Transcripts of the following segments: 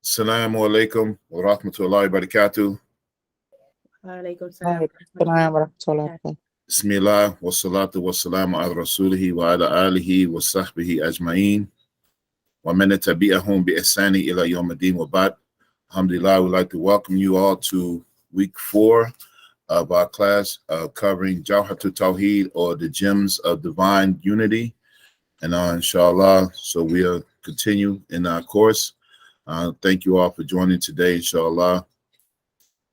Assalamu alaikum wa rahmatullahi wa barakatuh. Alaikum salam. Bismillah wa salatu wa salamu ala rasulihi wa ala alihi wa sahbihi ajma'een. Wa man tabi'ahum bi ihsani ila yawm ad-din wa ba'd. Alhamdulillah, we'd like to welcome you all to week 4 of our class covering Jawharatul Tawheed, or the Gems of Divine Unity. And inshallah, so we'll continue in our course. Thank you all for joining today, inshallah.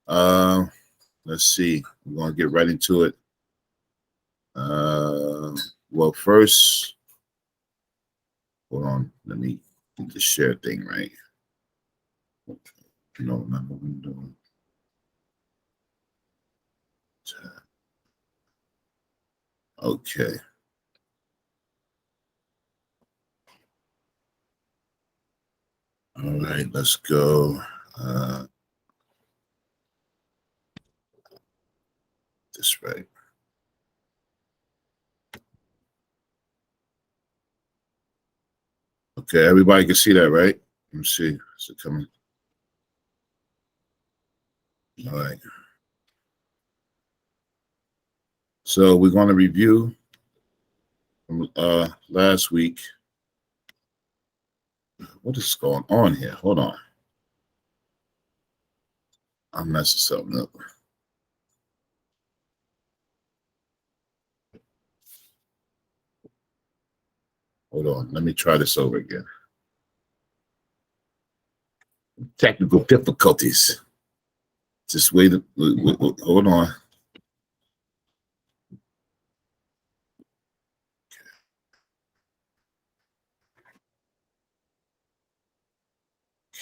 Let's see, we're going to get right into it. Well, first, hold on, let me get the share thing right. No, not what I'm doing. Okay. All right, let's go. This right. Okay, everybody can see that, right? Let me see. Is it coming? All right. So we're going to review from last week. What is going on here? Hold on. I'm messing something up. Hold on. Let me try this over again. Technical difficulties. Just wait. Hold on.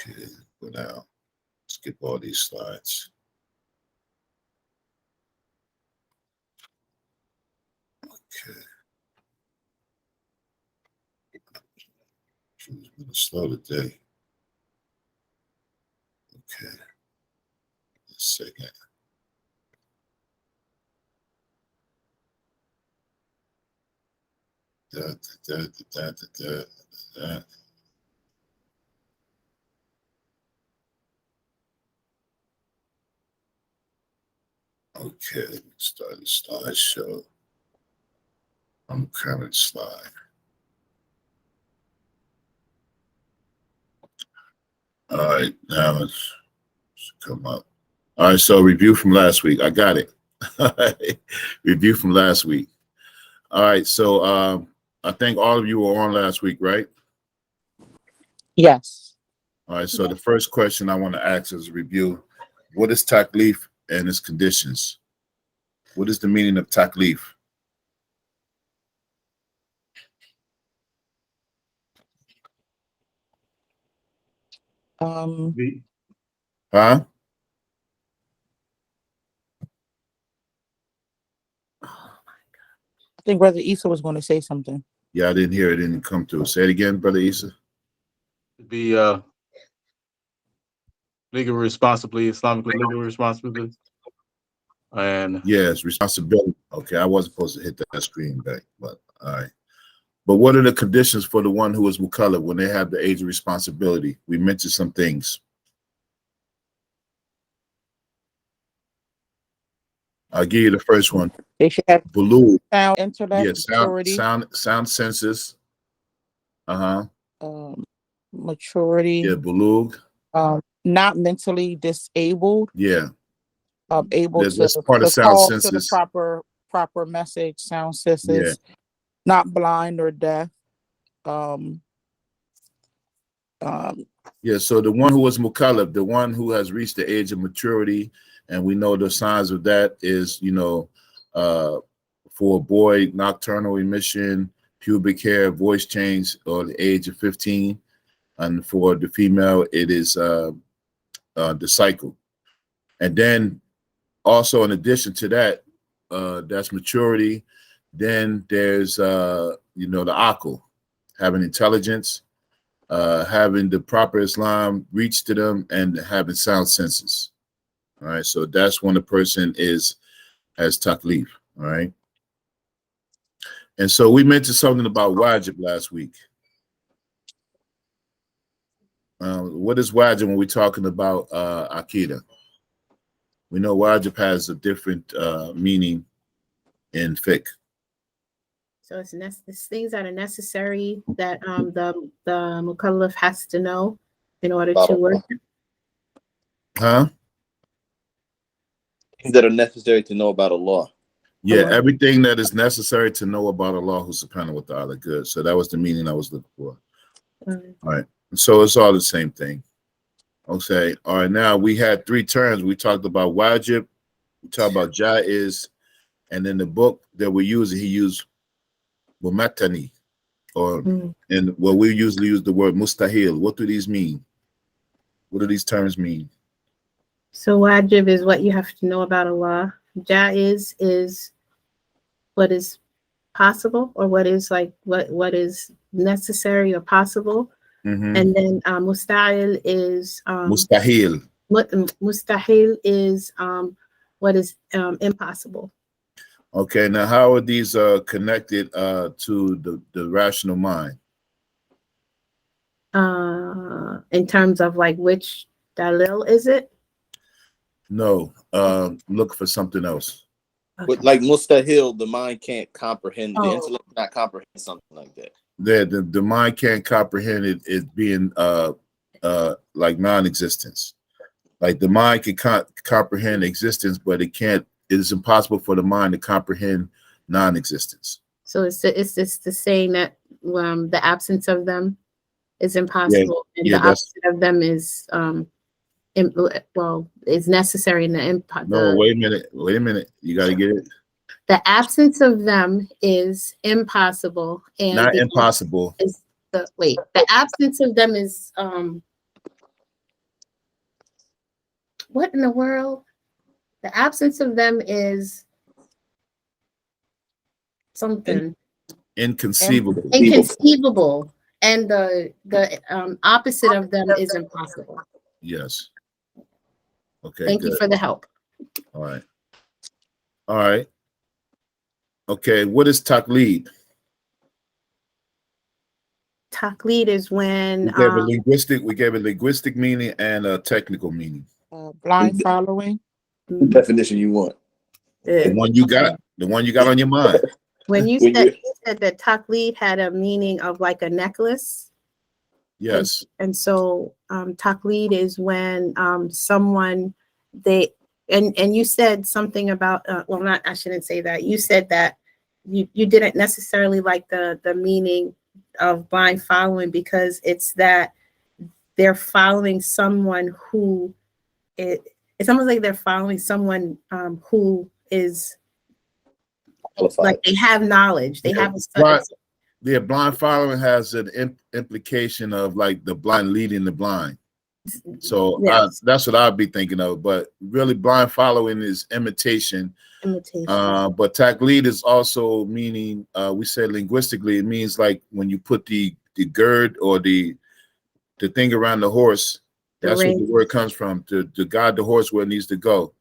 Okay, go down. Skip all these slides. Okay. It's been a slow today. Okay. A second. That. Okay, let's start the slideshow. I'm current slide. All right, now let's come up. All right, so review from last week. I got it. Review from last week. All right, so I think all of you were on last week, right? Yes. All right, so the first question I want to ask is a review. What is taklif and its conditions? What is the meaning of taklif? Huh? I think Brother Issa was going to say something. Yeah, I didn't hear it. It didn't come through. Say it again, Brother Issa. Be legal responsibly, Islamically legal responsibly. And yes, responsibility. Okay, I wasn't supposed to hit that screen back, but all right. But what are the conditions for the one who is mukallaf when they have the age of responsibility? We mentioned some things. I'll give you the first one. They should have Bulugh. sound intellect, Yes, maturity. sound senses. Maturity. Yeah, bulugh. Not mentally disabled. Yeah. Able that's to part of sound call senses. to the proper message, sound senses. Yeah. Not blind or deaf. Yeah, so the one who is mukallaf, the one who has reached the age of maturity, and we know the signs of that is, for a boy, nocturnal emission, pubic hair, voice change, or the age of 15, and for the female, it is the cycle. And then also, in addition to that, that's maturity. Then there's the aql, having intelligence, having the proper Islam reach to them, and having sound senses. All right, so that's when a person has taklif. All right, and so we mentioned something about wajib last week. What is wajib when we're talking about Akida? We know wajib has a different meaning in fiqh. So it's things that are necessary that the mukallaf has to know in order to work. Huh? Things that are necessary to know about Allah. Yeah, Allah. everything that is necessary to know about Allah subhanahu wa ta'ala. Good. So that was the meaning I was looking for. All right. So it's all the same thing. Okay. All right. Now we had 3 terms. We talked about wajib, we talked about jaiz, and in the book that we're using, he used mumatani, or and well, we usually use the word mustahil. What do these mean? What do these terms mean? So wajib is what you have to know about Allah. Jaiz is what is possible, or what is like what is necessary or possible. Mm-hmm. And then mustahil is Mustahil. mustahil is what is impossible. Okay, now how are these connected to the rational mind? In terms of like which dalil is it? No, look for something else. Okay. But like mustahil, the mind can't comprehend, the intellect cannot comprehend something like that. The mind can't comprehend it being like non-existence. Like the mind can comprehend existence, but it can't. It is impossible for the mind to comprehend non-existence. So it's the saying that the absence of them is impossible, and the opposite of them is is necessary in the No, wait a minute. You got to get it. The absence of them is impossible, and Not impossible. The absence of them is what in the world? The absence of them is something Inconceivable. inconceivable, and the opposite of them is impossible. Yes. Okay. Thank good. you for the help. All right. All right. Okay. What is taqlid? Taqlid is when We gave a linguistic meaning and a technical meaning. Blind following. The definition you want. The one you got on your mind. When you said that taqlid had a meaning of like a necklace. Yes. And so taqlid is when someone and you said something about I shouldn't say that. You said that you didn't necessarily like the meaning of blind following, because it's that they're following someone who it's almost like they're following someone who is Qualified. like they have knowledge. They have a blind following has an implication of like the blind leading the blind. So yes. That's what I'd be thinking of. But really, blind following is imitation. But taqlid is also meaning, we said linguistically, it means like when you put the gird or the thing around the horse. That's what the word comes from, to guide the horse where it needs to go.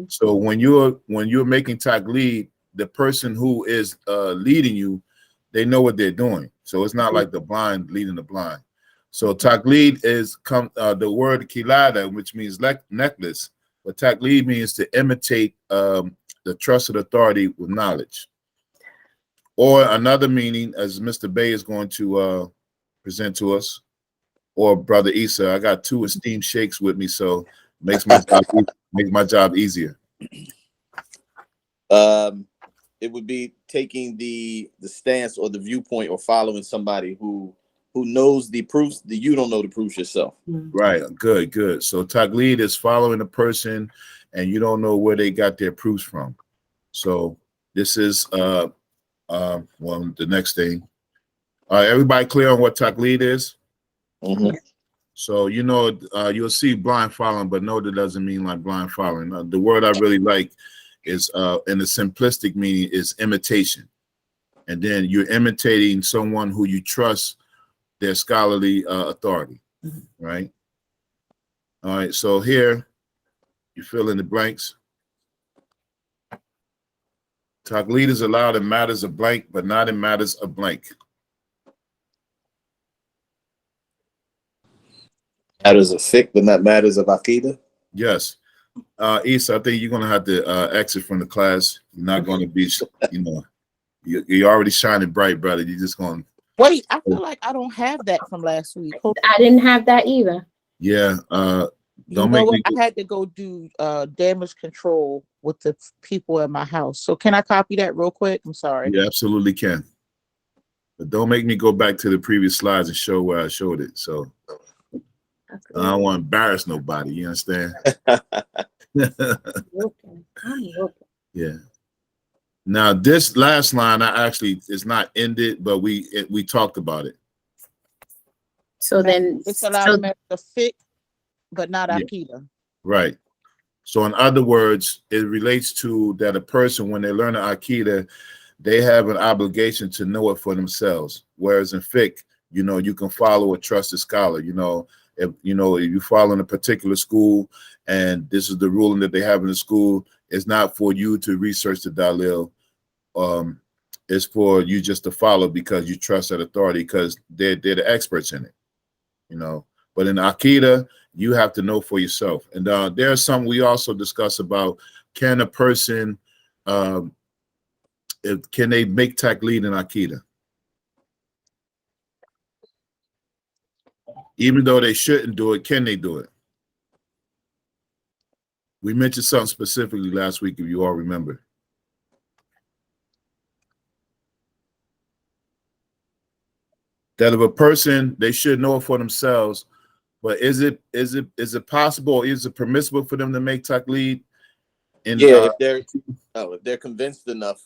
So when you're making taqlid, the person who is leading you, they know what they're doing. So it's not like the blind leading the blind. So taqlid is the word kilada, which means necklace, but taqlid means to imitate the trusted authority with knowledge. Or another meaning, as Mr. Bay is going to present to us, or Brother Issa. I got 2 esteemed sheikhs with me, so makes my job easier. It would be taking the stance or the viewpoint or following somebody who knows the proofs that you don't know the proofs yourself. Right. Good. So taqlid is following a person and you don't know where they got their proofs from. So this is the next thing. All right, everybody clear on what taqlid is? Mm-hmm. So you'll see blind following, but no, that doesn't mean like blind following. The word I really like is in the simplistic meaning is imitation. And then you're imitating someone who you trust their scholarly authority, right? All right, so here you fill in the blanks. Taqlid is allowed in matters of blank, but not in matters of blank. Matters of fiqh, but not matters of aqidah. Yes. Issa, I think you're gonna have to exit from the class. You're not gonna be, you know, you're already shining bright, brother. You're just going. Wait, I feel like I don't have that from last week. I didn't have that either. Yeah. You Don't know make what? me. I had to go do damage control with the people in my house. So can I copy that real quick? I'm sorry. You absolutely can. But don't make me go back to the previous slides and show where I showed it. So I don't want to embarrass nobody. You understand? I'm looking. Yeah. Now this last line, I actually is not ended, but we talked about it. So then, It's allowed so to matter the fiqh, but not Yeah. Akida. Right. So in other words, it relates to that a person, when they learn the Akida, they have an obligation to know it for themselves. Whereas in fiqh, you know, you can follow a trusted scholar. You know, if you follow in a particular school and this is the ruling that they have in the school, it's not for you to research the dalil. It's for you just to follow because you trust that authority because they're the experts in it. You know, but in Akida, you have to know for yourself. And there's some we also discuss about, can a person, can they make taqlid in Akida? Even though they shouldn't do it, can they do it? We mentioned something specifically last week, if you all remember. That if a person, they should know it for themselves, but is it possible, or is it permissible for them to make taqlid? Yeah, if they're convinced enough,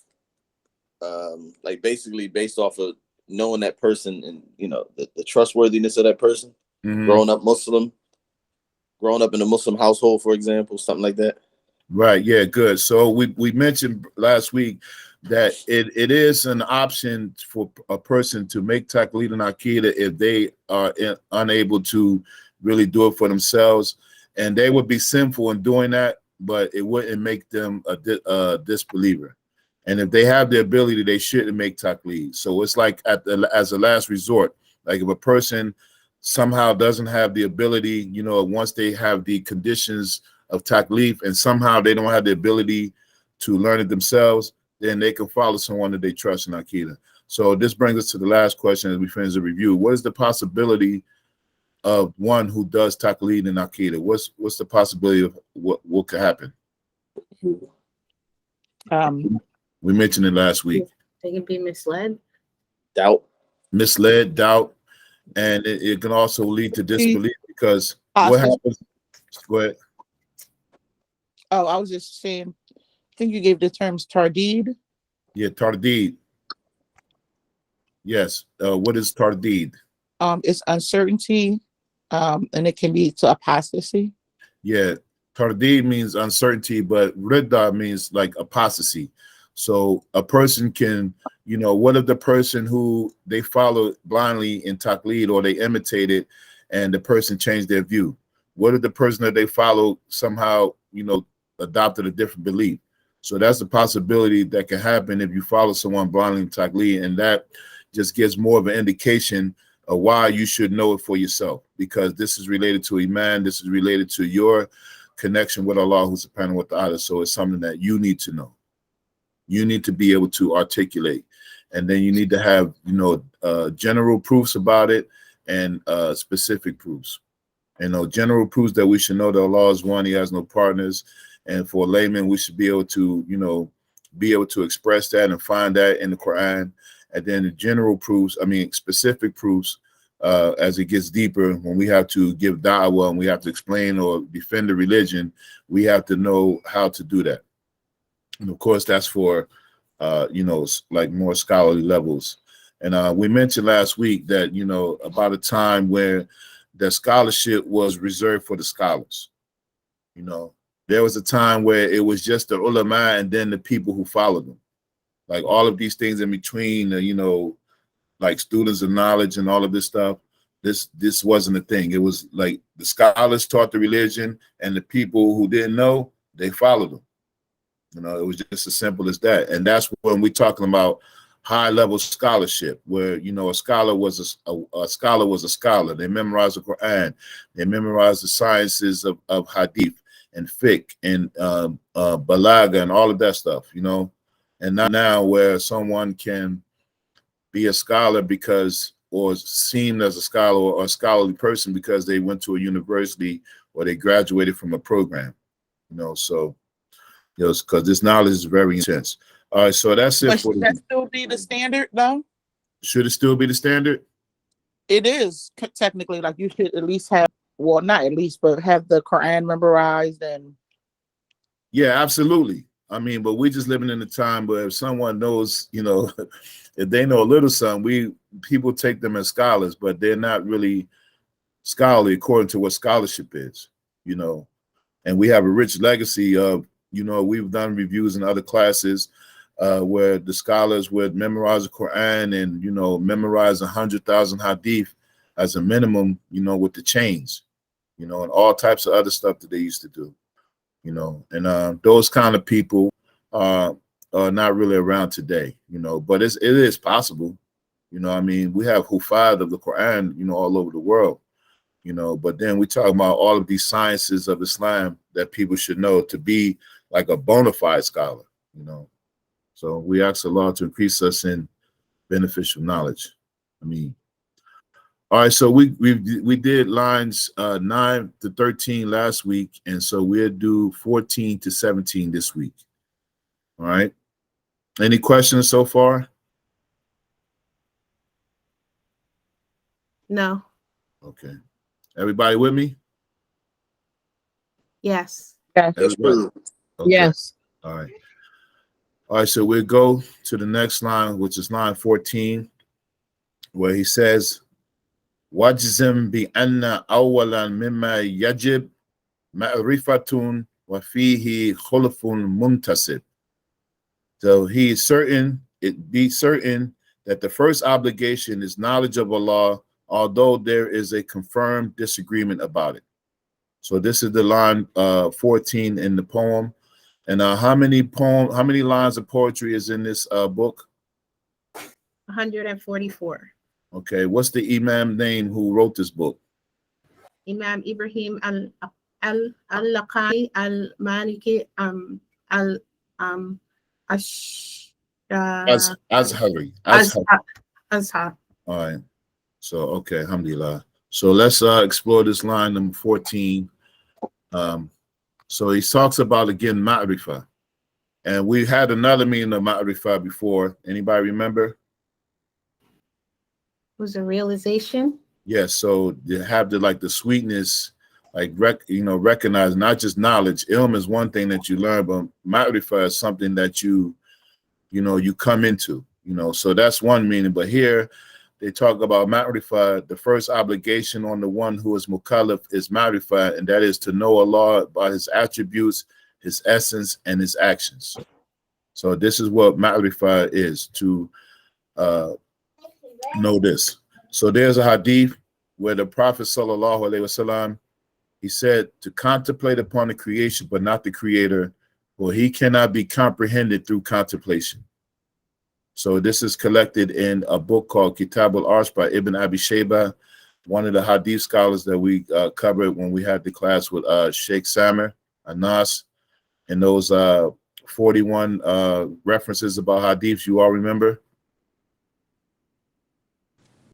like basically based off of knowing that person and you know the trustworthiness of that person, growing up Muslim, growing up in a Muslim household, for example, something like that. Right. Yeah. Good. So we mentioned last week that it is an option for a person to make taqlid in Akida if they are unable to really do it for themselves, and they would be sinful in doing that, but it wouldn't make them a disbeliever. And if they have the ability, they shouldn't make taqlid. So it's like as a last resort. Like if a person somehow doesn't have the ability, you know, once they have the conditions of taqlid and somehow they don't have the ability to learn it themselves, then they can follow someone that they trust in Akida. So this brings us to the last question as we finish the review. What is the possibility of one who does taqlid in Akida? What's the possibility of what could happen? We mentioned it last week. they can be misled. Misled, doubt, and it can also lead to disbelief because what happens? Go ahead. Oh, I was just saying, I think you gave the terms tardid. Yeah, tardid. Yes. What is tardid? It's uncertainty, and it can lead to apostasy. Yeah, tardid means uncertainty, but ridda means like apostasy. So a person can, you know, what if the person who they follow blindly in taqlid or they imitate it and the person changed their view? What if the person that they follow somehow, you know, adopted a different belief? So that's a possibility that can happen if you follow someone blindly in taqlid, and that just gives more of an indication of why you should know it for yourself, because this is related to Iman, this is related to your connection with Allah subhanahu wa ta'ala. So it's something that you need to know. You need to be able to articulate, and then you need to have, you know, general proofs about it and specific proofs. You know, general proofs that we should know that Allah is one, He has no partners, and for laymen, we should be able to, you know, be able to express that and find that in the Quran. And then the general proofs, I mean, specific proofs, as it gets deeper, when we have to give da'wah and we have to explain or defend the religion, we have to know how to do that. And of course, that's for, you know, like more scholarly levels. And we mentioned last week that, you know, about a time where the scholarship was reserved for the scholars. You know, there was a time where it was just the ulama and then the people who followed them. Like all of these things in between, you know, like students of knowledge and all of this stuff, this wasn't a thing. It was like the scholars taught the religion and the people who didn't know, they followed them. You know, it was just as simple as that. And that's when we're talking about high level scholarship, where a scholar was a scholar was a scholar. They memorized the Quran, they memorized the sciences of hadith and fiqh and balaga and all of that stuff, And now where someone can be a scholar because, or seen as a scholar or a scholarly person because they went to a university or they graduated from a program, so because this knowledge is very intense. All right, so that's it But for should that still be the standard though? Should it still be the standard? It is technically, like, you should at least have, well, not at least, but have the Quran memorized. And Yeah, absolutely. I mean, but we're just living in a time where if someone knows, if they know a little something, people take them as scholars, but they're not really scholarly according to what scholarship is, And we have a rich legacy of, we've done reviews in other classes where the scholars would memorize the Quran and, memorize 100,000 hadith as a minimum, with the chains, and all types of other stuff that they used to do, and those kind of people are not really around today, but it is possible, I mean, we have hufad of the Quran, all over the world, but then we talk about all of these sciences of Islam that people should know to be like a bona fide scholar, So we ask Allah to increase us in beneficial knowledge. I mean, all right, so we did lines 9 to 13 last week, and so we'll do 14 to 17 this week. All right. Any questions so far? No. Okay. Everybody with me? Yes. Everybody? Okay. yes. All right. All right, so we'll go to the next line, which is line 14, where he says, وَجْزِمْ بِأَنَّ أَوَّلًا مِمَّا يَجِبْ مَعْرِفَةٌ وَفِيهِ خُلُفٌ مُنْتَسِبٌ. So be certain that the first obligation is knowledge of Allah, although there is a confirmed disagreement about it. So this is the line 14 in the poem. And how many lines of poetry is in this book? 144. Okay, what's the Imam name who wrote this book? Imam Ibrahim al-Laqani al-Maliki Azhari. Azhar. All right. So, okay, alhamdulillah. So let's explore this line number 14. So he talks about, again, ma'rifah. And we had another meaning of ma'rifah before. Anybody remember? Was a realization. Yes, so you have the sweetness, recognize not just knowledge. Ilm is one thing that you learn, but ma'rifah is something that you come into, so that's one meaning. But here they talk about ma'rifah, the first obligation on the one who is mukallaf is ma'rifah, and that is to know Allah by his attributes, his essence, and his actions. So this is what ma'rifah is, to know this. So there's a hadith where the Prophet sallallahu alaihi wasallam, he said to contemplate upon the creation, but not the creator, for he cannot be comprehended through contemplation. So this is collected in a book called Kitab al-Arsh by Ibn Abi Shayba, one of the hadith scholars that we covered when we had the class with Sheikh Samer Anas, and those 41 references about hadiths you all remember?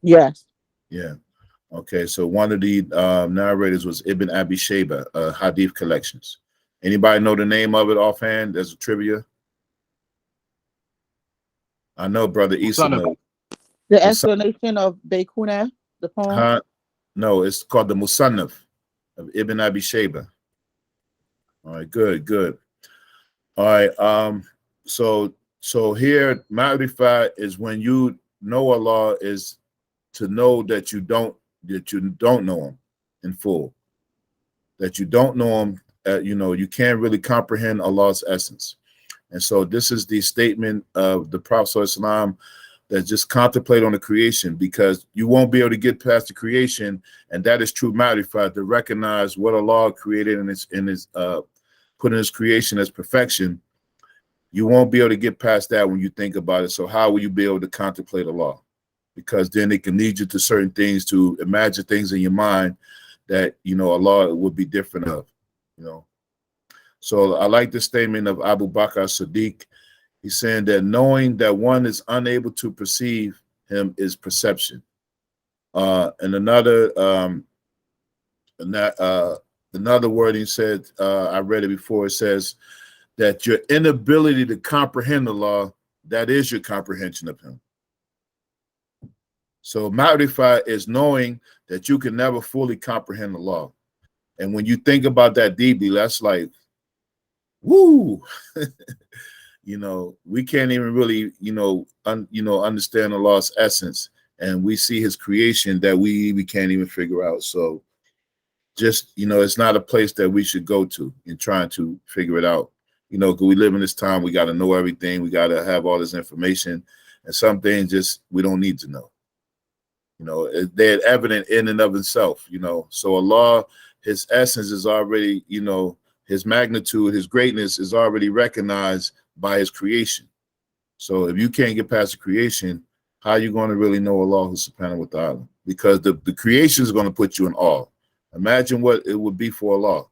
Yes. Yeah. Okay, so one of the narrators was Ibn Abi Shayba, hadith collections. Anybody know the name of it offhand? There's a trivia. I know Brother Isa knows. The explanation of Baykuna, the poem? No, it's called the Musannaf of Ibn Abi Shayba. All right, good. All right, so here, ma'rifah is when you know Allah, is to know that you don't know him in full, that you don't know him, you can't really comprehend Allah's essence. And so this is the statement of the Prophet ﷺ, that just contemplate on the creation, because you won't be able to get past the creation, and that is true ma'rifah, to recognize what Allah created in his put in his creation as perfection, you won't be able to get past that when you think about it. So how will you be able to contemplate a law? Because then it can lead you to certain things, to imagine things in your mind that, you know, a law would be different of, you know. So I like the statement of Abu Bakr Siddiq. He's saying that knowing that one is unable to perceive him is perception. And another word he said, I read it before, it says that your inability to comprehend the law, that is your comprehension of him. So ma'rifah is knowing that you can never fully comprehend the law. And when you think about that deeply, that's like, woo. You know, we can't even really, understand the law's essence. And we see his creation that we can't even figure out. So just, it's not a place that we should go to in trying to figure it out. Because we live in this time, we got to know everything. We got to have all this information. And some things just we don't need to know. They're evident in and of itself, So Allah, his essence is already, his magnitude, his greatness is already recognized by his creation. So if you can't get past the creation, how are you going to really know Allah subhanahu wa ta'ala? Because the creation is going to put you in awe. Imagine what it would be for Allah,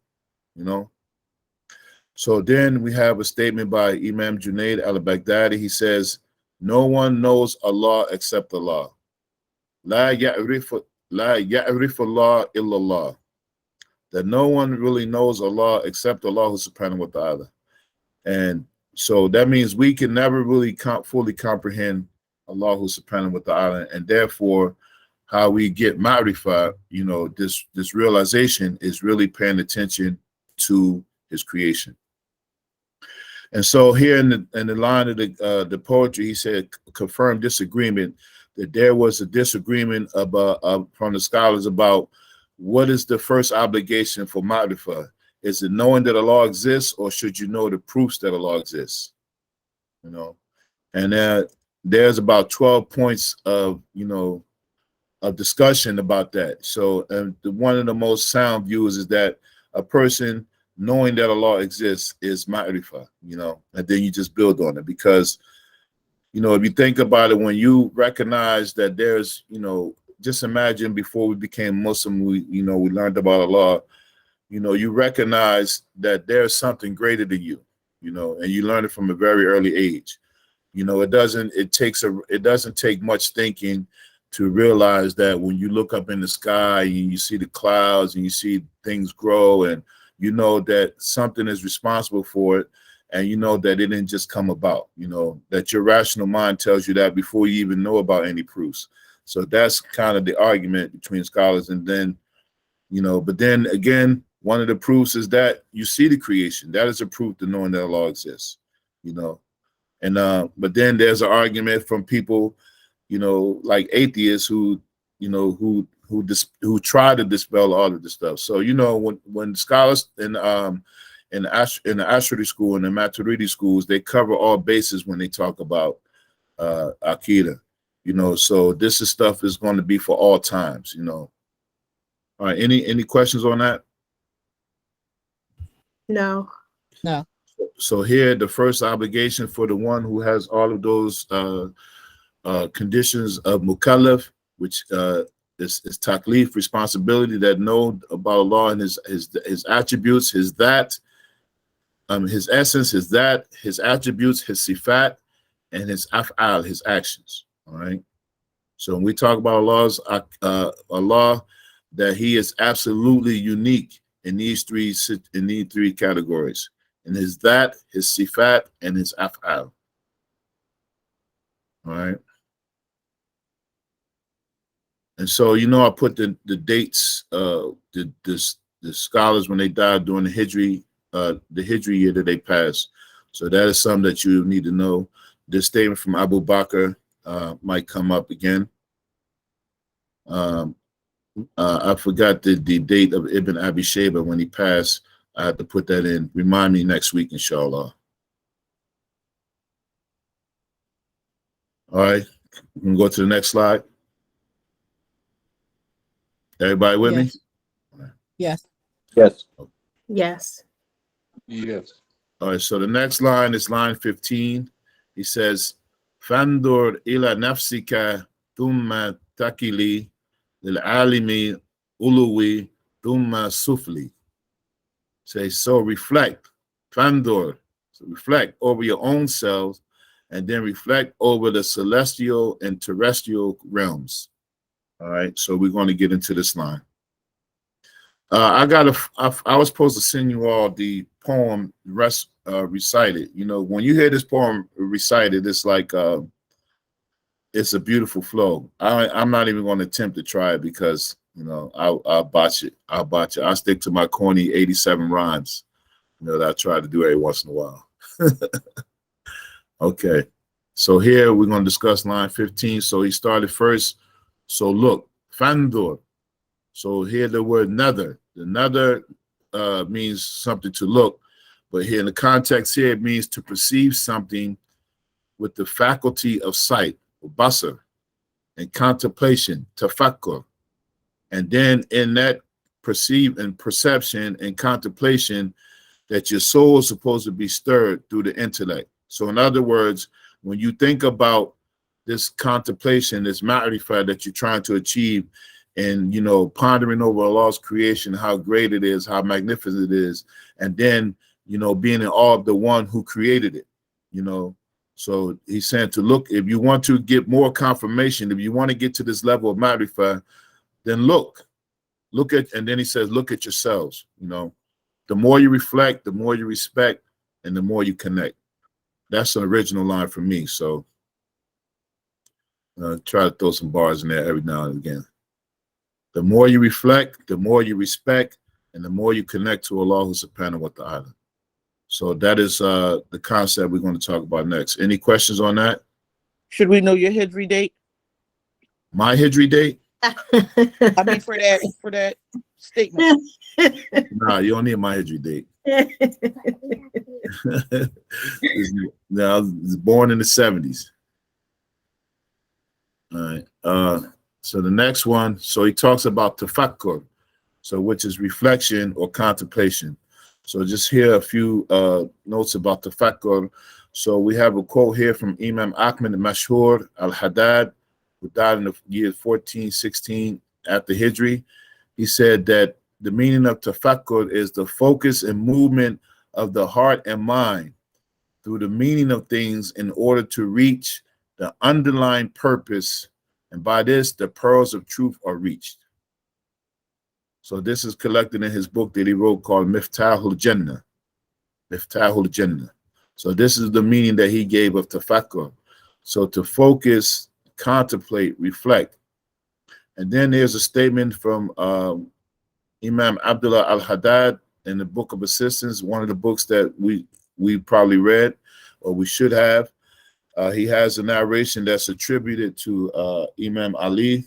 So then we have a statement by Imam Junaid al-Baghdadi. He says, no one knows Allah except Allah. La ya'rif Allah illallah. That no one really knows Allah except Allah subhanahu wa ta'ala. And so that means we can never really fully comprehend Allah subhanahu wa ta'ala, and therefore how we get ma'rifah, this realization is really paying attention to his creation. And so here in the line of the poetry, he said, confirmed disagreement, that there was a disagreement from the scholars about what is the first obligation for ma'rifah. Is it knowing that Allah exists, or should you know the proofs that Allah exists? And there's about 12 points of discussion about that. So one of the most sound views is that a person knowing that Allah exists is ma'rifah, and then you just build on it. Because if you think about it, when you recognize that there's, just imagine before we became Muslim, we learned about Allah. You recognize that there's something greater than you, and you learn it from a very early age. It doesn't take much thinking to realize that when you look up in the sky and you see the clouds and you see things grow, and that something is responsible for it, and that it didn't just come about, that your rational mind tells you that before you even know about any proofs. So that's kind of the argument between scholars. And then, but then again, one of the proofs is that you see the creation. That is a proof to knowing that Allah exists, And but then there's an argument from people, like atheists who try to dispel all of this stuff. So when scholars in the Ashari school and the Maturidi schools, they cover all bases when they talk about Aqidah. So this is stuff is going to be for all times. All right. Any questions on that? No. So here, the first obligation for the one who has all of those conditions of mukallaf, which is taklif, responsibility, that know about Allah and his attributes, his essence, his attributes, his sifat, and his af'al, his actions. All right. So when we talk about Allah, that he is absolutely unique in these three categories, and his sifat, and his af'al. All right. And so I put the dates, the scholars when they died during the Hijri year that they passed. So that is something that you need to know. This statement from Abu Bakr might come up again. I forgot the date of Ibn Abi Shayba when he passed. I have to put that in. Remind me next week, inshallah. All right. We can go to the next slide. Everybody with me? Yes. Yes. Yes. Yes. All right, so the next line is line 15. He says, Fandur ila nafsika thumma takili lil alimi uluwi thumma sufli. Say, so reflect, Fandur, so reflect over your own selves, and then reflect over the celestial and terrestrial realms. All right, so we're going to get into this line. I was supposed to send you all the poem recited. You know, when you hear this poem recited, it's like it's a beautiful flow. I'm not even going to attempt to try it because you know I'll botch it. I'll stick to my corny 87 rhymes. You know that I try to do every once in a while. Okay, so here we're going to discuss line 15. So he started first. So look, Fandur. So here the word nether. The nether means something to look, but here in the context here it means to perceive something with the faculty of sight, basar, and contemplation, tafakkur. And then in that perception and contemplation, that your soul is supposed to be stirred through the intellect. So in other words, when you think about this contemplation, this ma'rifah that you're trying to achieve, and you know, pondering over Allah's creation, how great it is, how magnificent it is, and then you know, being in awe of the one who created it, you know. So he's saying to look, if you want to get more confirmation, if you want to get to this level of ma'rifah, then look at, and then he says, look at yourselves. You know, the more you reflect, the more you respect, and the more you connect. That's an original line for me. So try to throw some bars in there every now and again. The more you reflect, the more you respect, and the more you connect to Allah subhanahu wa ta'ala. So that is the concept we're going to talk about next. Any questions on that? Should we know your Hijri date? My Hijri date? I mean, for that statement. Nah, you don't need my Hijri date. Now, I was born in the 70s. All right. So the next one, so he talks about tafakkur, so which is reflection or contemplation. So just here a few notes about tafakkur. So we have a quote here from Imam Ahmed Mashhur al-Haddad, who died in the year 1416 after Hijri. He said that the meaning of tafakkur is the focus and movement of the heart and mind through the meaning of things in order to reach the underlying purpose, and by this, the pearls of truth are reached. So this is collected in his book that he wrote called Miftahul Jannah. Miftahul Jannah. So this is the meaning that he gave of tafakkur. So to focus, contemplate, reflect. And then there's a statement from Imam Abdullah al-Haddad in the Book of Assistance, one of the books that we probably read or we should have. He has a narration that's attributed to Imam Ali,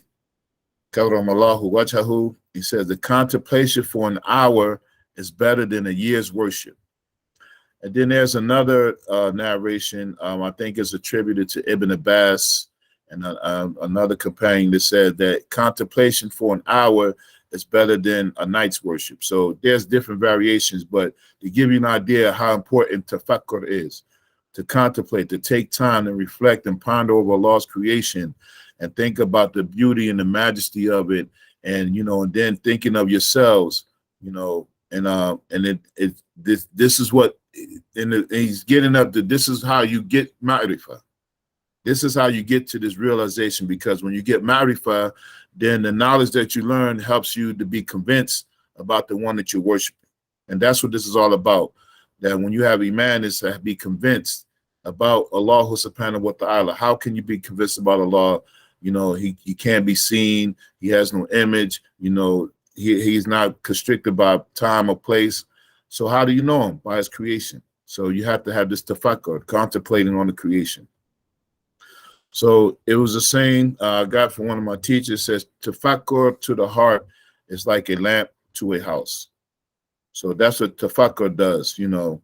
Karramallahu wajhahu. He says, the contemplation for an hour is better than a year's worship. And then there's another narration, I think is attributed to Ibn Abbas and another companion that said that contemplation for an hour is better than a night's worship. So there's different variations, but to give you an idea how important tafakkur is, to contemplate, to take time and reflect and ponder over Allah's creation and think about the beauty and the majesty of it. And, you know, and then thinking of yourselves, you know, and this is what, and he's getting up to, this is how you get ma'rifah. This is how you get to this realization, because when you get ma'rifah, then the knowledge that you learn helps you to be convinced about the one that you're worshiping. And that's what this is all about. That when you have iman, is to be convinced about Allah subhanahu wa ta'ala. How can you be convinced about Allah? You know, he can't be seen. He has no image. You know, he's not constricted by time or place. So how do you know him? By his creation. So you have to have this tafakkur, contemplating on the creation. So it was a saying I got from one of my teachers, says, tafakkur to the heart is like a lamp to a house. So that's what tafakkur does, you know.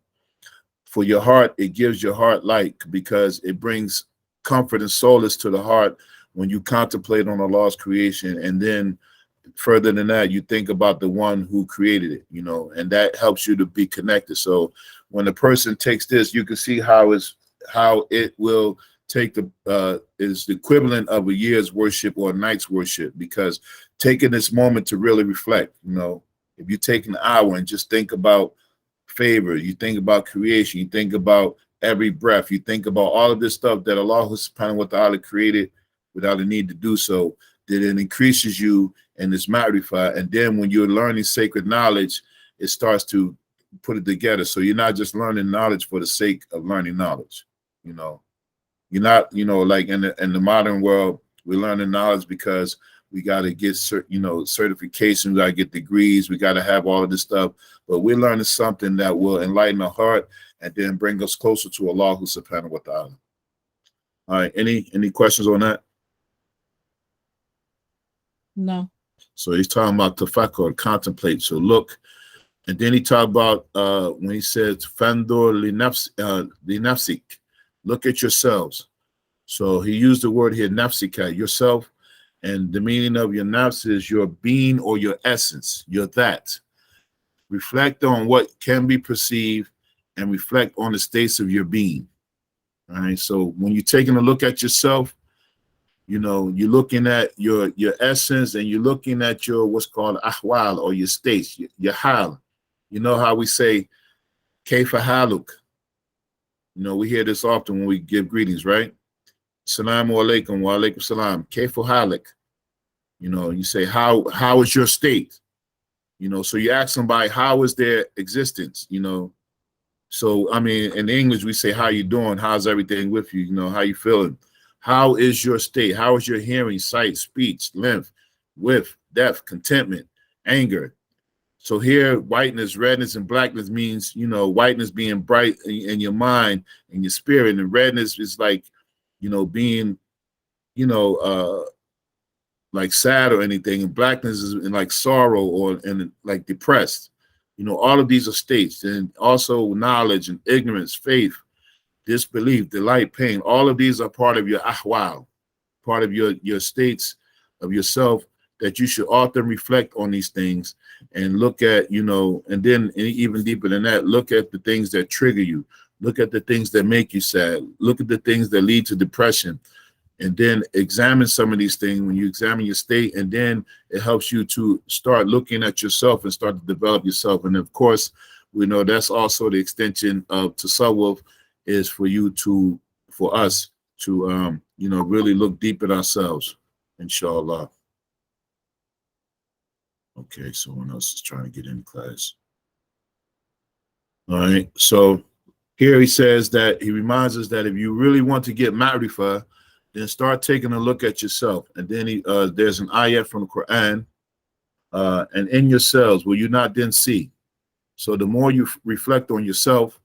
For your heart, it gives your heart light because it brings comfort and solace to the heart when you contemplate on Allah's creation, and then further than that, you think about the one who created it, you know, and that helps you to be connected. So when a person takes this, you can see how it will take is the equivalent of a year's worship or a night's worship, because taking this moment to really reflect, you know, if you take an hour and just think about favor, you think about creation, you think about every breath, you think about all of this stuff that Allah subhanahu wa ta'ala created without the need to do so, that it increases you in this ma'rifah. And then when you're learning sacred knowledge, it starts to put it together. So you're not just learning knowledge for the sake of learning knowledge. You know, you're not, you know, like in the modern world, we're learning knowledge because we got to get certifications, we got to get degrees, we got to have all of this stuff. But we're learning something that will enlighten our heart and then bring us closer to Allah subhanahu wa ta'ala. All right, any questions on that? No. So he's talking about tafakkur, contemplate. So look, and then he talked about when he says fandur linafsik, look at yourselves. So he used the word here, nafsika, yourself, and the meaning of your nafs is your being or your essence, your that. Reflect on what can be perceived and reflect on the states of your being. All right. So when you're taking a look at yourself, you know, you're looking at your essence, and you're looking at your what's called ahwal, or your states, your hal. You know how we say kayfa haluk. You know, we hear this often when we give greetings, right? Assalamu alaikum, wa alaikum salam. Kayfa halik. You know, you say how is your state? You know, so you ask somebody, how is their existence? You know, so I mean, in English we say, how you doing? How's everything with you? You know, how you feeling? How is your state? How is your hearing, sight, speech, length, width, depth, contentment, anger? So here, whiteness, redness, and blackness means, you know, whiteness being bright in your mind and your spirit, and redness is like, you know, being, you know, like sad or anything, and blackness is in like sorrow or and like depressed. You know, all of these are states, and also knowledge and ignorance, faith, disbelief, delight, pain. All of these are part of your ahwal, part of your states of yourself, that you should often reflect on these things and look at, you know, and then even deeper than that, look at the things that trigger you, look at the things that make you sad, look at the things that lead to depression, and then examine some of these things when you examine your state, and then it helps you to start looking at yourself and start to develop yourself. And of course, we know that's also the extension of tasawwuf, is for us to, you know, really look deep at ourselves, inshallah. Okay, someone else is trying to get in class. All right, so here he says that he reminds us that if you really want to get ma'rifah, then start taking a look at yourself. And then there's an ayat from the Quran, and in yourselves will you not then see? So the more you reflect on yourself,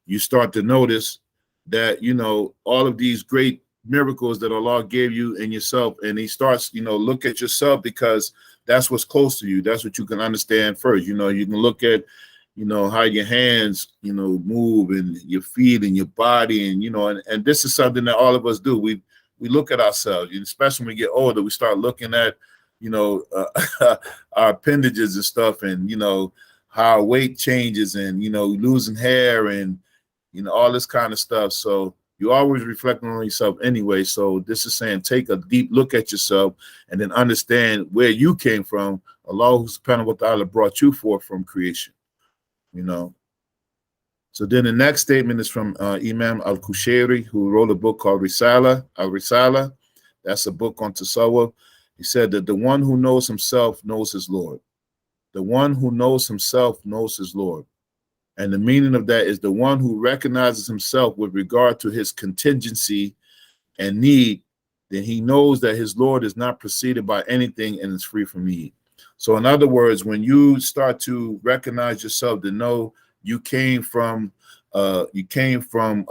you start to notice that, you know, all of these great miracles that Allah gave you in yourself. And he starts, you know, look at yourself, because that's what's close to you. That's what you can understand first. You know, you can look at, you know, how your hands, you know, move, and your feet and your body. And, you know, and this is something that all of us do. We look at ourselves, and especially when we get older, we start looking at, you know, our appendages and stuff, and, you know, how our weight changes, and, you know, losing hair, and, you know, all this kind of stuff. So you're always reflecting on yourself anyway. So this is saying, take a deep look at yourself, and then understand where you came from. Allah subhanahu wa ta'ala brought you forth from creation, you know. So then the next statement is from Imam al-Kushairi, who wrote a book called Al-Risala. That's a book on tasawwuf. He said that the one who knows himself knows his Lord. The one who knows himself knows his Lord. And the meaning of that is the one who recognizes himself with regard to his contingency and need, then he knows that his Lord is not preceded by anything and is free from need. So in other words, when you start to recognize yourself, to know you came from a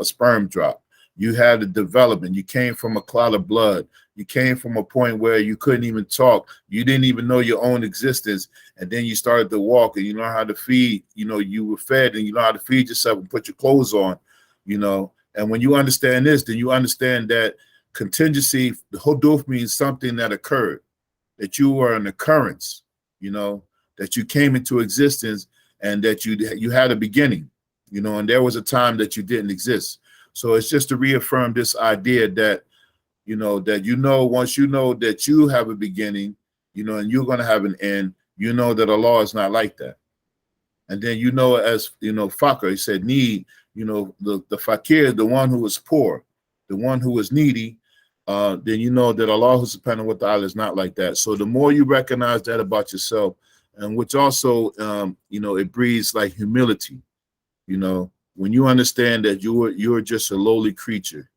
sperm drop, you had a development, you came from a clot of blood, you came from a point where you couldn't even talk, you didn't even know your own existence, and then you started to walk, and you know how to feed, you know, you were fed, and you know how to feed yourself and put your clothes on, you know. And when you understand this, then you understand that contingency, the huduf, means something that occurred. that you were an occurrence, you know, that you came into existence and that you had a beginning, you know, and there was a time that you didn't exist. So it's just to reaffirm this idea that, once you know that you have a beginning, you know, and you're going to have an end, you know that Allah is not like that. And then, you know, as, you know, fakir, he said need, you know, the fakir, the one who is poor, the one who is needy, then you know that Allah subhanahu wa ta'ala is not like that. So the more you recognize that about yourself, and which also, you know, it breeds like humility, you know, when you understand that you're just a lowly creature,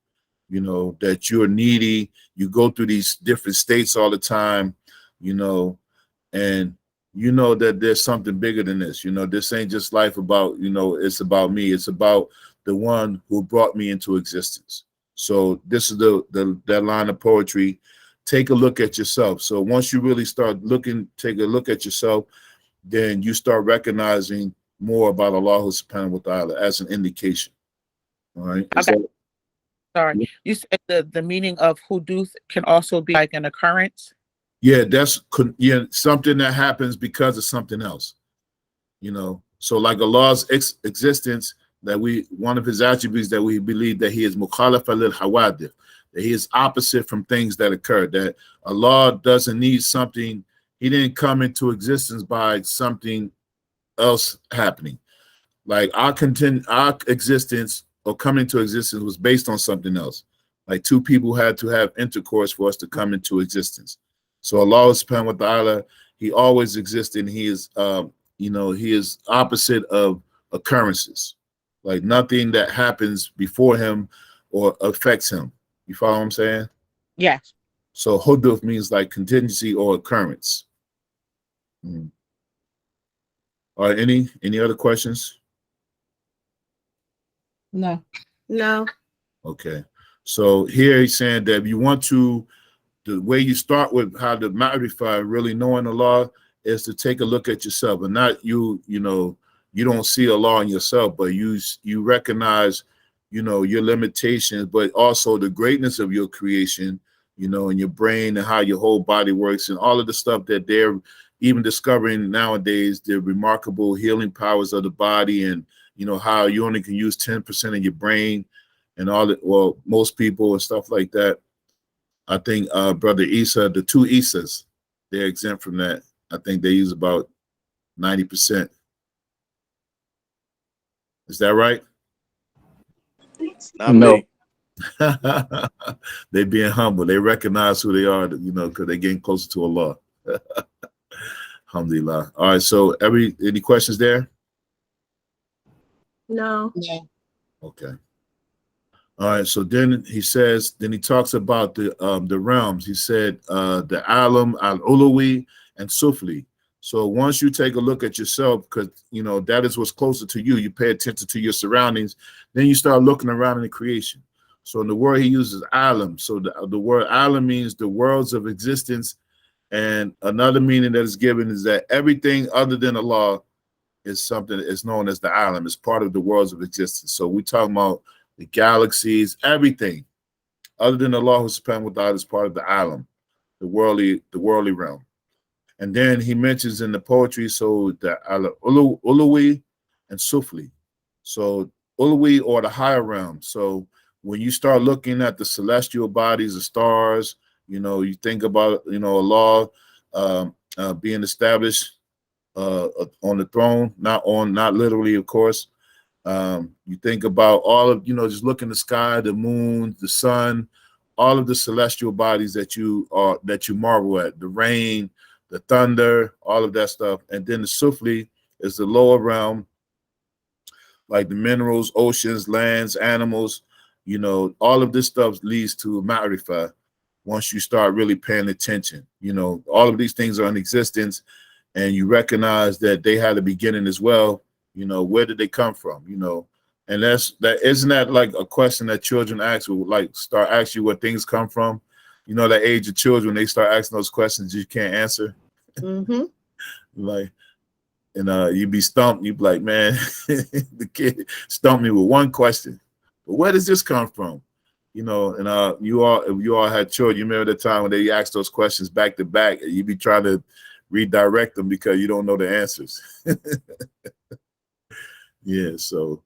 you know, that you're needy, you go through these different states all the time, you know, and you know that there's something bigger than this. You know, this ain't just life about, you know, it's about me. It's about the one who brought me into existence. So this is that line of poetry. Take a look at yourself. So once you really start take a look at yourself, then you start recognizing more about Allah subhanahu wa ta'ala as an indication. All right. Okay. Sorry. You said the meaning of hudooth can also be like an occurrence. Yeah, that's something that happens because of something else. You know, so like Allah's existence, one of his attributes that we believe that he is mukhalafa lil hawadith, that he is opposite from things that occur, that Allah doesn't need something, he didn't come into existence by something else happening. Like our existence or coming into existence was based on something else. Like two people had to have intercourse for us to come into existence. So Allah subhanahu wa ta'ala, he always existed. He is, you know, he is opposite of occurrences. Like nothing that happens before him or affects him. You follow what I'm saying? Yes. So huduf means like contingency or occurrence. All right, any other questions? No. No. Okay. So here he's saying that if you want to, the way you start with how to ma'rifah, really knowing Allah, is to take a look at yourself, and not you know, you don't see Allah in yourself, but you recognize, you know, your limitations, but also the greatness of your creation, you know, in your brain and how your whole body works and all of the stuff that they're even discovering nowadays, the remarkable healing powers of the body, and, you know, how you only can use 10% of your brain and all that, well, most people and stuff like that. I think Brother Isa, the two Isas, they're exempt from that. I think they use about 90%. Is that right? Not No. me. They being humble. They recognize who they are, you know, because they're getting closer to Allah. Alhamdulillah. All right. So any questions there? No. No. Okay. All right. So then he talks about the realms. He said the alam, al-ulawi, and sufli. So once you take a look at yourself, because, you know, that is what's closer to you, you pay attention to your surroundings, then you start looking around in the creation. So in the word he uses alam. So the word alam means the worlds of existence. And another meaning that is given is that everything other than Allah is something that is known as the alam. It's part of the worlds of existence. So we're talking about the galaxies, everything other than Allah subhanahu wa ta'ala is part of the alam, the worldly realm. And then he mentions in the poetry, so the ulawi and sufli. So ulawi, or the higher realm. So when you start looking at the celestial bodies, the stars, you know, you think about, you know, Allah being established on the throne, not literally, of course. You think about all of, you know, just look in the sky, the moon, the sun, all of the celestial bodies that you marvel at, the rain, the thunder, all of that stuff. And then the sufli is the lower realm, like the minerals, oceans, lands, animals, you know, all of this stuff leads to ma'rifah once you start really paying attention. You know, all of these things are in existence, and you recognize that they had a beginning as well. You know, where did they come from? You know, and isn't that like a question that children ask, will like start asking you where things come from? You know, that age of children, they start asking those questions you can't answer. Mm-hmm. Like, and you'd be stumped. You'd be like, man, the kid stumped me with one question. But where does this come from? you know, and if you all had children, you remember the time when they asked those questions back to back, and you be trying to redirect them because you don't know the answers. Yeah, so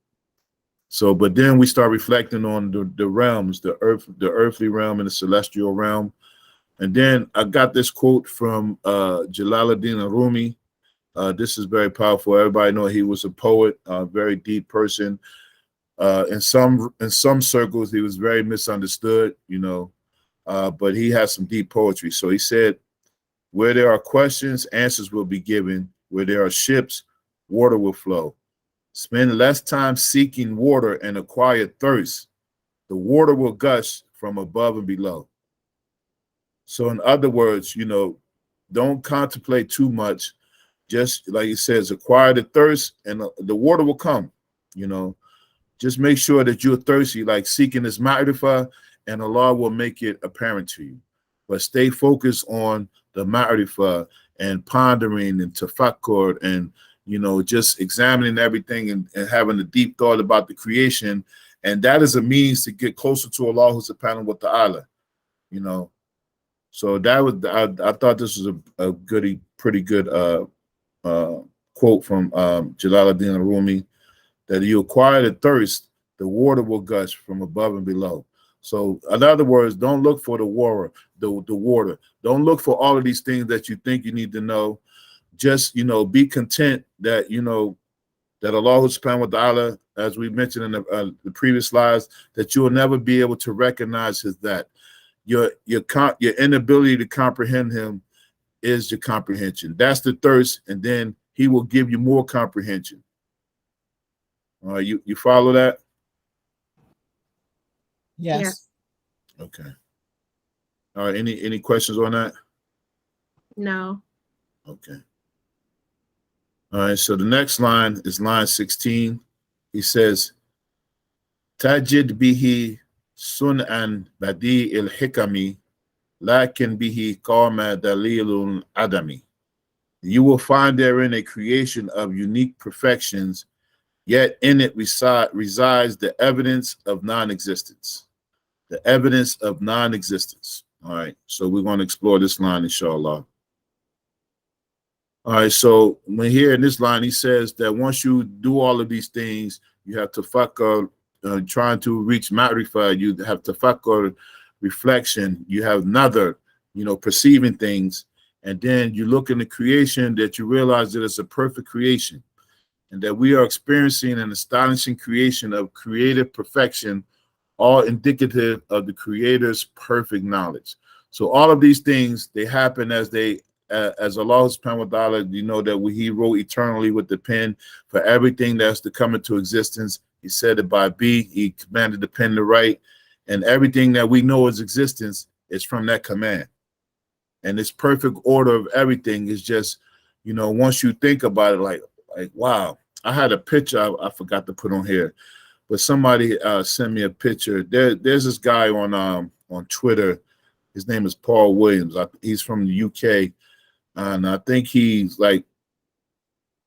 but then we start reflecting on the realms, the earthly realm and the celestial realm. And then I got this quote from Jalaluddin Rumi. This is very powerful. Everybody know he was a poet, a very deep person. In some circles, he was very misunderstood, you know, but he has some deep poetry. So he said, where there are questions, answers will be given. Where there are ships, water will flow. Spend less time seeking water and acquire thirst. The water will gush from above and below. So in other words, you know, don't contemplate too much. Just like it says, acquire the thirst and the water will come, you know. Just make sure that you're thirsty, like seeking this ma'rifah, and Allah will make it apparent to you. But stay focused on the ma'rifah and pondering and tafakkur and, you know, just examining everything and having a deep thought about the creation. And that is a means to get closer to Allah subhanahu wa ta'ala, you know. So that was, I thought this was a pretty good quote from Jalaluddin Rumi, that you acquire the thirst, the water will gush from above and below. So in other words, don't look for the water. Don't look for all of these things that you think you need to know. Just, you know, be content that, you know, that Allah subhanahu wa ta'ala, as we mentioned in the previous slides, that you will never be able to recognize his that. Your inability to comprehend him is your comprehension. That's the thirst, and then he will give you more comprehension. You follow that? Yes. Okay. All right. Any questions on that? No. Okay. All right. So the next line is line 16. He says, Tajid bihi sun'an badi il hikami, lakin bihi qama dalilun adami. You will find therein a creation of unique perfections, yet in it resides the evidence of non-existence. The evidence of non-existence. All right, so we're going to explore this line, inshallah. All right, so when here in this line, he says that once you do all of these things, you have tafakkur, trying to reach ma'rifah, you have tafakkur, reflection, you have another, you know, perceiving things, and then you look in the creation that you realize that it's a perfect creation, and that we are experiencing an astonishing creation of creative perfection, all indicative of the Creator's perfect knowledge. So all of these things, they happen as Allah subhanahu wa ta'ala, you know, that he wrote eternally with the pen for everything that's to come into existence. He said it by be, he commanded the pen to write, and everything that we know is existence is from that command. And this perfect order of everything is just, you know, once you think about it, like wow. I had a picture I forgot to put on here, but somebody sent me a picture. There's this guy on Twitter. His name is Paul Williams. He's from the UK, and I think he's like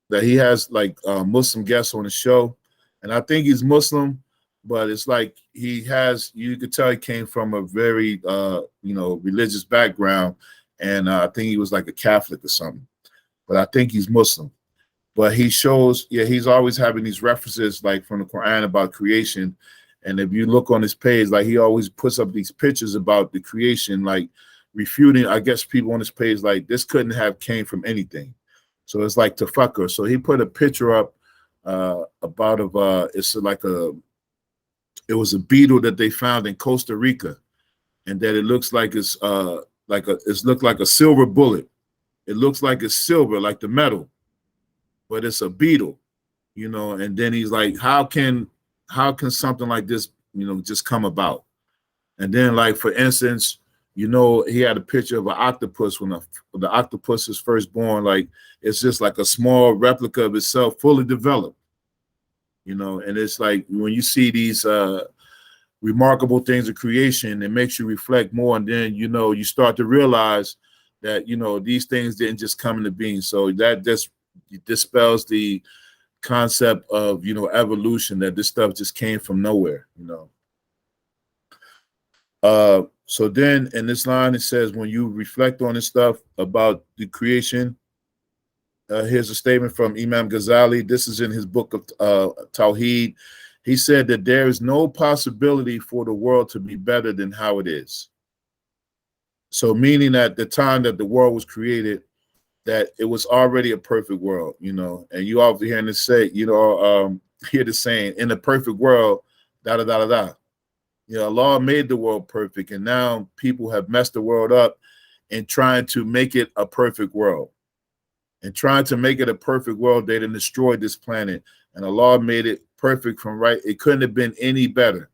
that. He has like Muslim guests on the show, and I think he's Muslim, but it's like he has. You could tell he came from a very you know, religious background, and I think he was like a Catholic or something. But I think he's Muslim. But he shows, yeah, he's always having these references like from the Quran about creation. And if you look on his page, like he always puts up these pictures about the creation, like refuting, I guess, people on his page, like this couldn't have came from anything. So it's like TAFAKKUR. So he put a picture up about it's like it was a beetle that they found in Costa Rica, and that it looks like it's looked like a silver bullet. It looks like it's silver, like the metal, but it's a beetle, you know. And then he's like, how can something like this, you know, just come about? And then, like, for instance, you know, he had a picture of an octopus when the octopus is first born. Like, it's just like a small replica of itself, fully developed, you know. And it's like when you see these remarkable things of creation, it makes you reflect more. And then, you know, you start to realize that, you know, these things didn't just come into being. So that just dispels the concept of, you know, evolution, that this stuff just came from nowhere, you know. So then in this line, it says, when you reflect on this stuff about the creation, here's a statement from Imam Ghazali. This is in his book of Tawheed. He said that there is no possibility for the world to be better than how it is. So meaning that the time that the world was created, that it was already a perfect world, you know. And you often hear this say, you know, hear the saying, in a perfect world, da da da da da. You know, Allah made the world perfect, and now people have messed the world up in trying to make it a perfect world. And trying to make it a perfect world, they done destroyed this planet. And Allah made it perfect from right. It couldn't have been any better.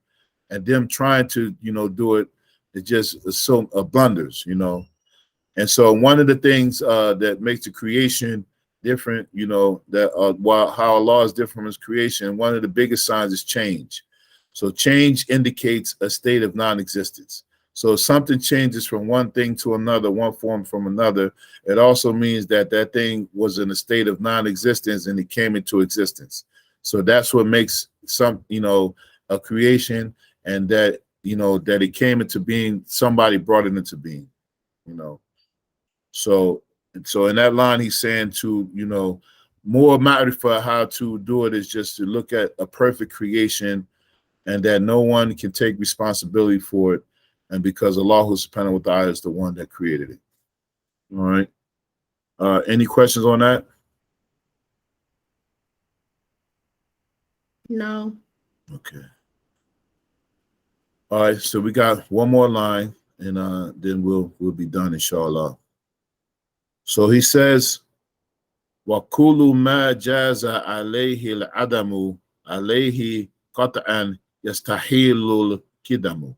And them trying to, you know, do it, it just so blunders, you know. And so one of the things that makes the creation different, you know, that how Allah is different from his creation, one of the biggest signs is change. So change indicates a state of non-existence. So if something changes from one thing to another, one form from another, it also means that that thing was in a state of non-existence and it came into existence. So that's what makes some, you know, a creation, and that, you know, that it came into being, somebody brought it into being, you know. So in that line, he's saying to, you know, more matter for how to do it is just to look at a perfect creation, and that no one can take responsibility for it. And because Allah subhanahu wa ta'ala is the one that created it. All right. Any questions on that? No. Okay. All right. So we got one more line, and then we'll be done, inshallah. So he says, وَكُلُّ مَا جَازَ عَلَيْهِ الْعَدَمُ عَلَيْهِ قَطْعًا يَسْتَحِيلُ الْكِدَمُ.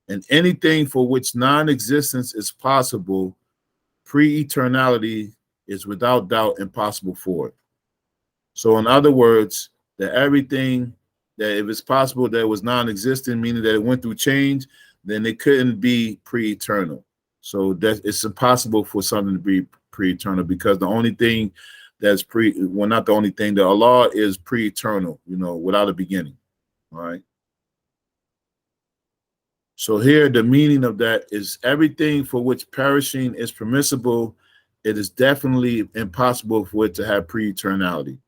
And anything for which non-existence is possible, pre-eternality is without doubt impossible for it. So in other words, that everything that if it's possible that it was non-existent, meaning that it went through change, then it couldn't be pre-eternal. So that it's impossible for something to be pre-eternal, because the only thing that's not the only thing, that Allah is pre-eternal, you know, without a beginning. All right. So here the meaning of that is everything for which perishing is permissible, it is definitely impossible for it to have pre-eternality.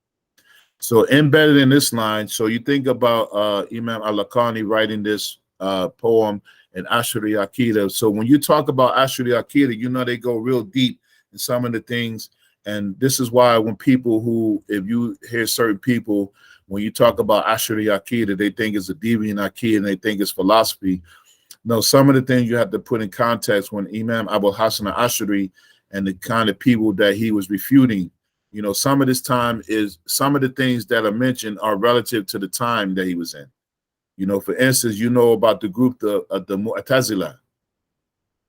So embedded in this line, so you think about Imam al-Lakhani writing this poem in Ashuri Akida. So when you talk about Ashuri Akida, you know they go real deep in some of the things. And this is why when people who, if you hear certain people, when you talk about Ashuri Akida, they think it's a deviant Akida and they think it's philosophy. No, some of the things you have to put in context when Imam Abu Hassan al-Ash'ari and the kind of people that he was refuting, you know, some of this time is, some of the things that are mentioned are relative to the time that he was in. You know, for instance, you know about the group, the Mu'tazila.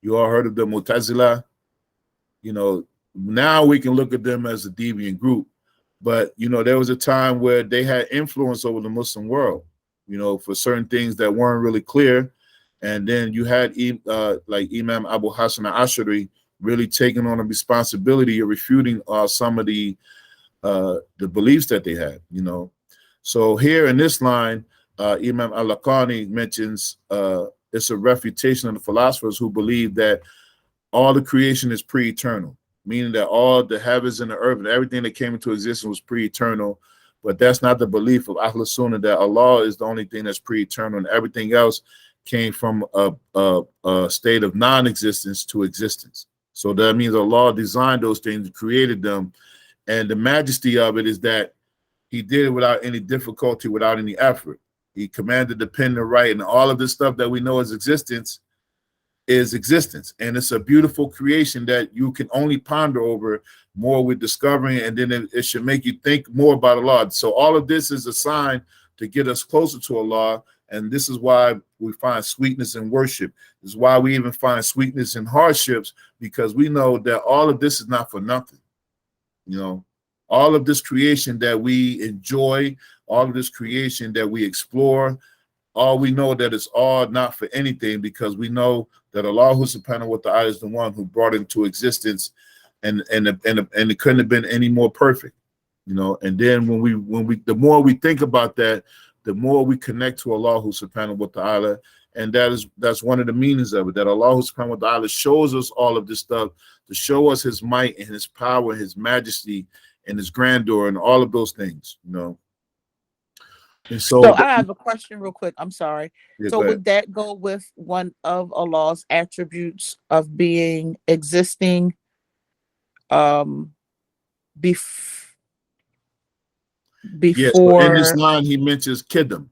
You all heard of the Mu'tazila? You know, now we can look at them as a deviant group, but, you know, there was a time where they had influence over the Muslim world, you know, for certain things that weren't really clear. And then you had like Imam Abu Hassan al-Ash'ari really taking on a responsibility of refuting some of the beliefs that they had, you know. So here in this line, Imam al-Lakhani mentions it's a refutation of the philosophers who believe that all the creation is pre-eternal, meaning that all the heavens and the earth and everything that came into existence was pre-eternal. But that's not the belief of Ahl Sunnah, that Allah is the only thing that's pre-eternal, and everything else came from a state of non-existence to existence. So that means Allah designed those things, created them, and the majesty of it is that he did it without any difficulty, without any effort. He commanded the pen to write, and all of this stuff that we know as existence is existence. And it's a beautiful creation that you can only ponder over more with discovering, and then it should make you think more about Allah. So all of this is a sign to get us closer to Allah. And this is why we find sweetness in worship. This is why we even find sweetness in hardships, because we know that all of this is not for nothing. You know, all of this creation that we enjoy, all of this creation that we explore, all we know that it's all not for anything, because we know that Allah subhanahu wa ta'ala is the one who brought it into existence, and it couldn't have been any more perfect. You know, and then when we the more we think about that, the more we connect to Allah subhanahu wa ta'ala, And that's one of the meanings of it, that Allah subhanahu wa ta'ala shows us all of this stuff to show us his might and his power, his majesty and his grandeur and all of those things, you know. And So I have a question real quick. I'm sorry. Yeah, So go ahead. would that go with one of Allah's attributes of being existing Yeah, so in this before? line he mentions kidam,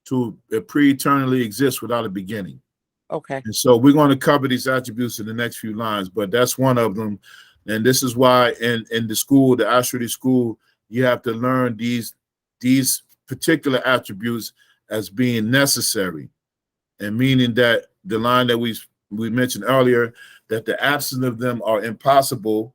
to pre-eternally exist without a beginning. Okay. And so we're going to cover these attributes in the next few lines, but that's one of them. And this is why in the school, the Ashuri school, you have to learn these particular attributes as being necessary, and meaning that the line that we mentioned earlier, that the absence of them are impossible,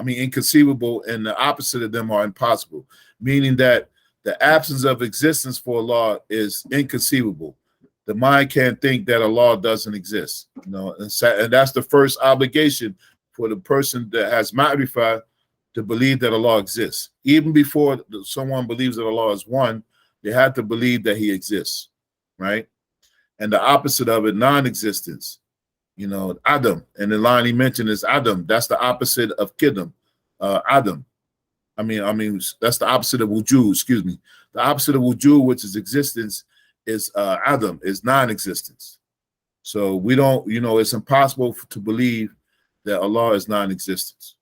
inconceivable, and the opposite of them are impossible, meaning that the absence of existence for Allah is inconceivable. The mind can't think that Allah doesn't exist, you know, and that's the first obligation for the person that has ma'rifah, to believe that Allah exists. Even before someone believes that Allah is one, they have to believe that he exists, right? And the opposite of it, non-existence, you know, Adam. And the line he mentioned is Adam. That's the opposite of Kidam, Adam. That's the opposite of wujud, excuse me. The opposite of wujud, which is existence, is Adam, is non-existence. So we don't, you know, it's impossible to believe that Allah is non-existence.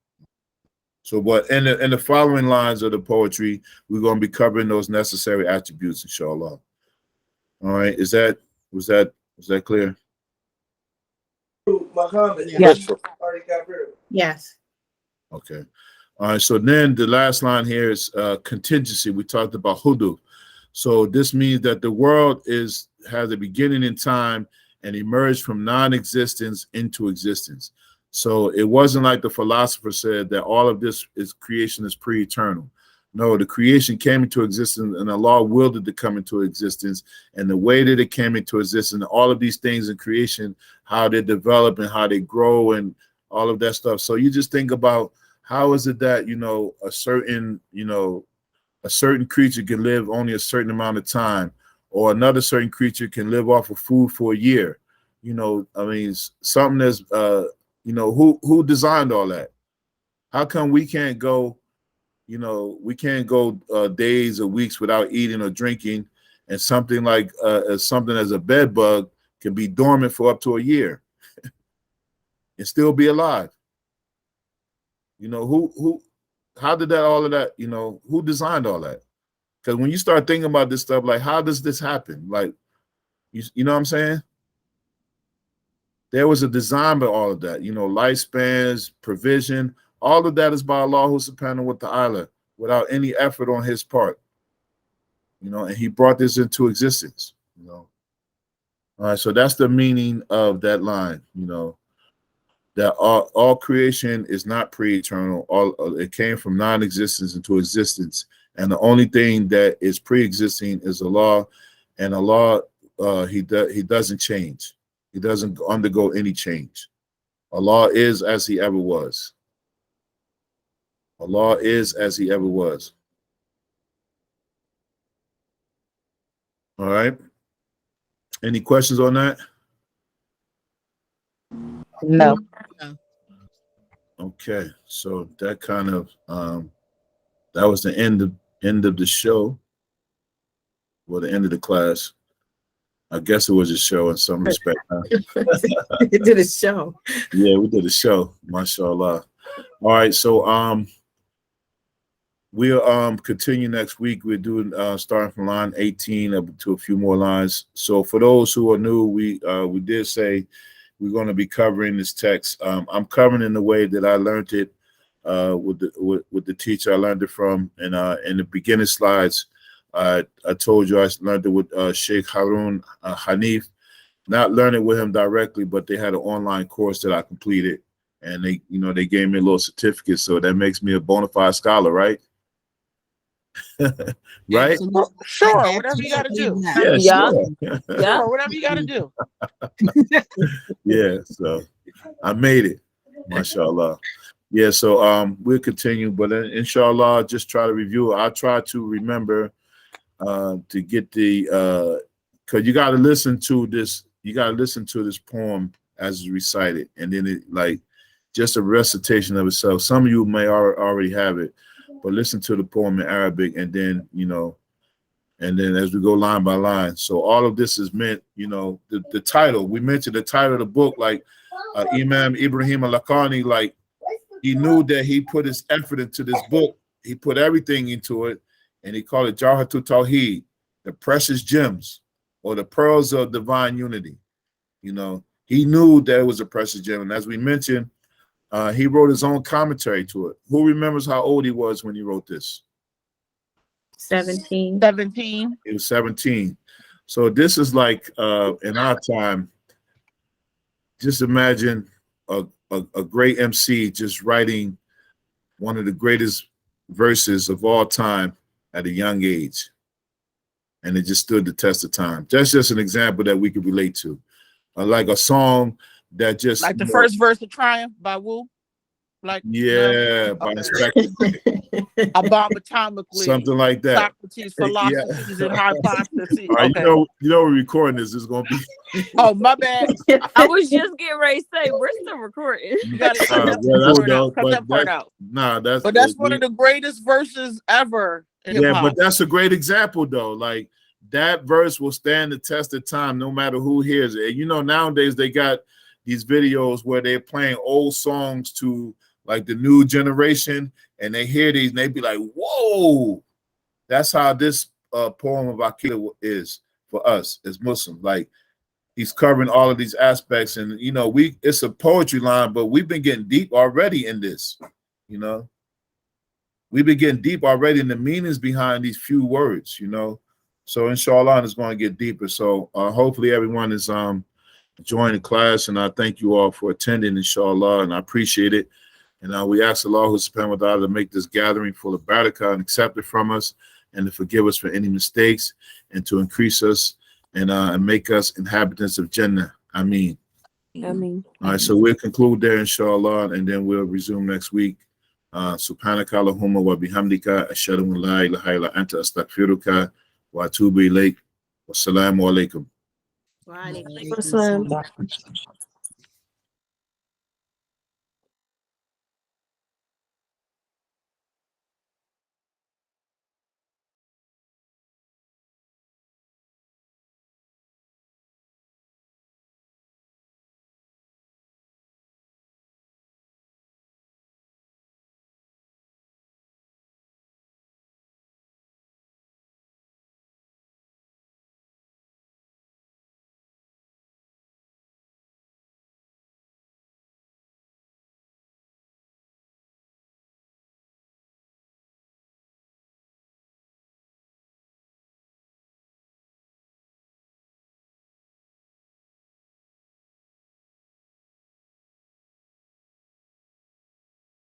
So, but in the following lines of the poetry, we're going to be covering those necessary attributes, inshallah. All right, was that clear? Yes. Yes. Okay. All right. So then the last line here is contingency. We talked about hudu. So this means that the world has a beginning in time and emerged from non-existence into existence. So it wasn't like the philosopher said that all of this creation is pre-eternal. No, the creation came into existence and Allah willed it to come into existence. And the way that it came into existence, all of these things in creation, how they develop and how they grow and all of that stuff. So you just think about, how is it that, you know, a certain creature can live only a certain amount of time, or another certain creature can live off of food for a year? You know, something that's, you know, who designed all that? How come we can't go, you know, days or weeks without eating or drinking, and something like something as a bed bug can be dormant for up to a year and still be alive? You know, how did all of that, you know, who designed all that? Because when you start thinking about this stuff, like, how does this happen? Like, you know what I'm saying? There was a design by all of that, you know, lifespans, provision, all of that is by Allah subhanahu wa ta'ala without any effort on his part, you know, and he brought this into existence, you know. All right, so that's the meaning of that line, you know, that all creation is not pre-eternal. It came from non-existence into existence, and the only thing that is pre-existing is Allah, and Allah, he doesn't change. He doesn't undergo any change. Allah is as he ever was. Allah is as he ever was. All right. Any questions on that? No. Okay, so that kind of that was the end of the show, or the end of the class. I guess it was a show in some respect. Huh? It did a show. Yeah, we did a show, mashallah. All right, so we'll continue next week. We're doing starting from line 18 up to a few more lines. So for those who are new, we did say we're going to be covering this text. I'm covering in the way that I learned it with the teacher I learned it from. And in the beginning slides, I told you I learned it with Sheikh Harun Hanif. Not learning with him directly, but they had an online course that I completed, and they gave me a little certificate, so that makes me a bona fide scholar, right? Right? Sure, whatever you got to do. Yeah, Yeah. sure. Sure, whatever you got to do. Yeah, so I made it, mashallah. Yeah, so we'll continue, but inshallah, just try to review. I'll try to remember to get the because you got to listen to this. You got to listen to this poem as it's recited, and then it like just a recitation of itself. Some of you may already have it, but listen to the poem in Arabic, and then and then as we go line by line. So all of this is meant, the title. We mentioned the title of the book, like Imam Ibrahim al-Lakhani, like he knew that he put his effort into this book. He put everything into it, and he called it Jawharatul Tawheed, the precious gems, or the pearls of divine unity. He knew that it was a precious gem. And as we mentioned, he wrote his own commentary to it. Who remembers how old he was when he wrote this? 17. 17. He was 17. So this is like in our time, just imagine a great MC just writing one of the greatest verses of all time at a young age. And it just stood the test of time. That's just an example that we could relate to. Like a song that just Like the first verse of Triumph by Wu. Like by Inspector Bomb atomically. Something like that. Socrates, philosophies, and hypotheses. All right, Okay. we're recording this. It's gonna be. Oh, my bad. I was just getting ready to say we're still recording. You gotta cut that part out. But that's one of the greatest verses ever in hip-hop. But that's a great example though. Like that verse will stand the test of time no matter who hears it. And nowadays they got these videos where they're playing old songs to like the new generation, and they hear these and they be like, whoa. That's how this poem of Akida is for us as Muslims. Like he's covering all of these aspects, and it's a poetry line, but we've been getting deep already in this. We've been getting deep already in the meanings behind these few words. So inshallah, it's going to get deeper. So hopefully everyone is enjoying the class, and I thank you all for attending, inshallah, and I appreciate it. And we ask Allah subhanahu wa ta'ala to make this gathering full of barakah and accept it from us, and to forgive us for any mistakes, and to increase us and make us inhabitants of Jannah. Ameen. Ameen. All right, so we'll conclude there, inshallah, and then we'll resume next week. Subhanaka Allahumma wa bihamdika ashhadu an la ilaha illa anta astaghfiruka wa atubu ilayk. Wassalamu alaikum. Wa alaikum assalam.